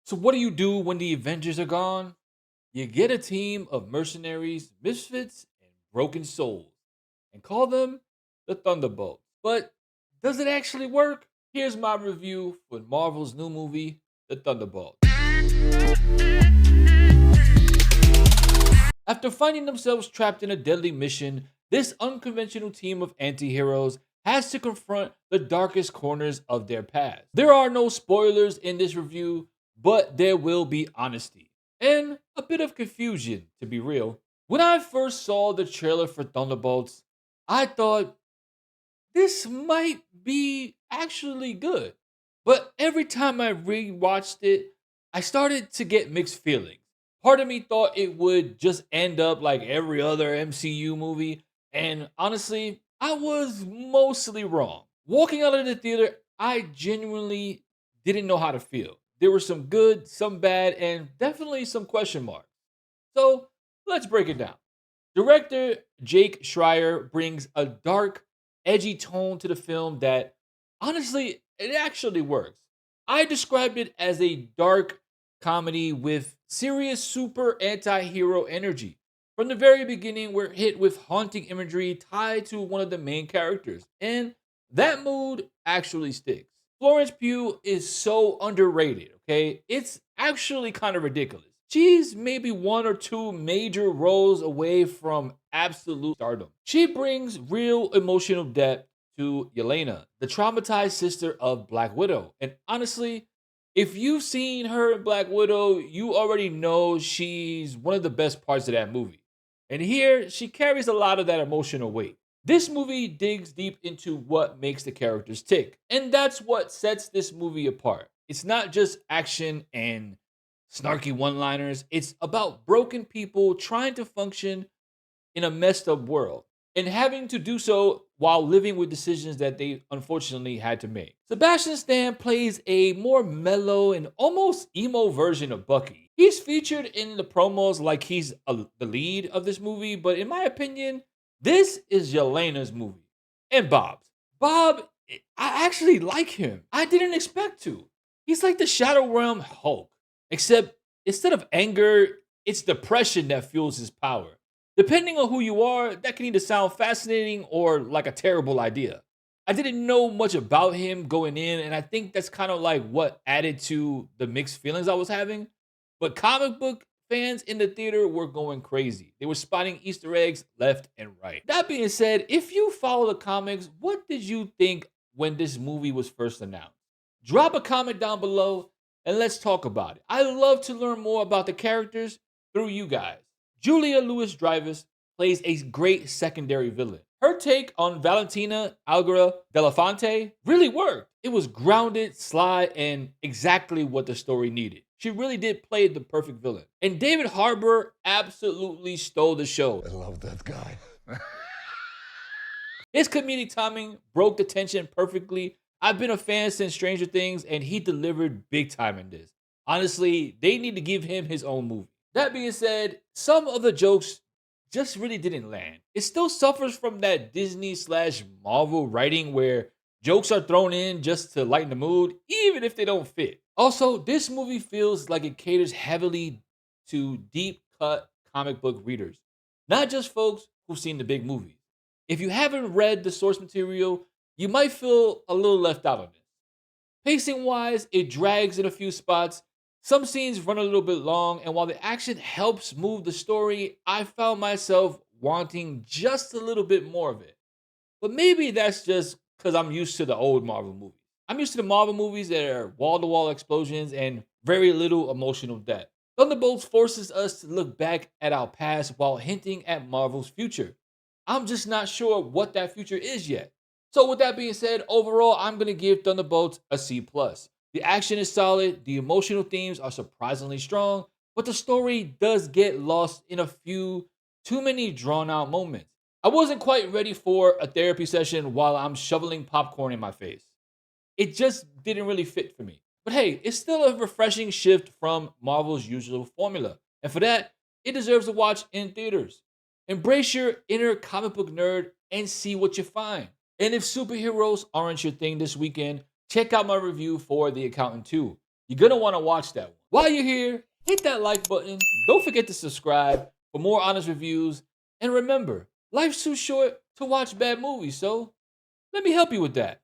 So, what do you do when the Avengers are gone? You get a team of mercenaries, misfits, and broken souls and call them the Thunderbolts. But does it actually work? Here's my review for Marvel's new movie, The Thunderbolts. After finding themselves trapped in a deadly mission, this unconventional team of antiheroes has to confront the darkest corners of their past. There are no spoilers in this review, but there will be honesty and a bit of confusion, to be real. When I first saw the trailer for Thunderbolts, I thought this might be actually good. But every time I rewatched it, I started to get mixed feelings. Part of me thought it would just end up like every other MCU movie, and honestly, I was mostly wrong. Walking out of the theater, I genuinely didn't know how to feel. There were some good, some bad, and definitely some question marks. So let's break it down. Director Jake Schreier brings a dark, edgy tone to the film that honestly, it actually works. I described it as a dark comedy with serious super anti hero energy. From the very beginning, we're hit with haunting imagery tied to one of the main characters, and that mood actually sticks. Florence Pugh is so underrated, okay? It's actually kind of ridiculous. She's maybe one or two major roles away from absolute stardom. She brings real emotional depth to Yelena, the traumatized sister of Black Widow. And honestly, if you've seen her in Black Widow, you already know she's one of the best parts of that movie. And here, she carries a lot of that emotional weight. This movie digs deep into what makes the characters tick. And that's what sets this movie apart. It's not just action and snarky one liners, it's about broken people trying to function in a messed up world and having to do so while living with decisions that they unfortunately had to make. Sebastian Stan plays a more mellow and almost emo version of Bucky. He's featured in the promos like the lead of this movie, but in my opinion, this is Yelena's movie and Bob's. Bob, I actually like him. I didn't expect to. He's like the Shadow Realm Hulk, except instead of anger, it's depression that fuels his power. Depending on who you are, that can either sound fascinating or like a terrible idea. I didn't know much about him going in, and I think that's kind of like what added to the mixed feelings I was having. But comic book fans in the theater were going crazy. They were spotting Easter eggs left and right. That being said, if you follow the comics, what did you think when this movie was first announced? Drop a comment down below and let's talk about it. I love to learn more about the characters through you guys. Julia Louis Dreyfus plays a great secondary villain. Her take on Valentina Algra Delafonte really worked. It was grounded, sly, and exactly what the story needed. She really did play the perfect villain. And David Harbour absolutely stole the show. I love that guy. His comedic timing broke the tension perfectly. I've been a fan since Stranger Things, and he delivered big time in this. Honestly, they need to give him his own movie. That being said, some of the jokes just really didn't land. It still suffers from that Disney slash Marvel writing where jokes are thrown in just to lighten the mood, even if they don't fit. Also, this movie feels like it caters heavily to deep cut comic book readers, not just folks who've seen the big movies. If you haven't read the source material, you might feel a little left out on this. Pacing wise, it drags in a few spots. Some scenes run a little bit long, and while the action helps move the story, I found myself wanting just a little bit more of it. But maybe that's just because I'm used to the old Marvel movies. I'm used to the Marvel movies that are wall to wall explosions and very little emotional depth. Thunderbolts forces us to look back at our past while hinting at Marvel's future. I'm just not sure what that future is yet. So with that being said, overall, I'm gonna give Thunderbolts a C plus. The action is solid, the emotional themes are surprisingly strong, but the story does get lost in a few too many drawn out moments. I wasn't quite ready for a therapy session while I'm shoveling popcorn in my face. It just didn't really fit for me. But hey, it's still a refreshing shift from Marvel's usual formula. And for that, it deserves a watch in theaters. Embrace your inner comic book nerd and see what you find. And if superheroes aren't your thing this weekend, check out my review for The Accountant 2. You're gonna want to watch that one. While you're here, hit that like button. Don't forget to subscribe for more honest reviews. And remember, life's too short to watch bad movies, so let me help you with that.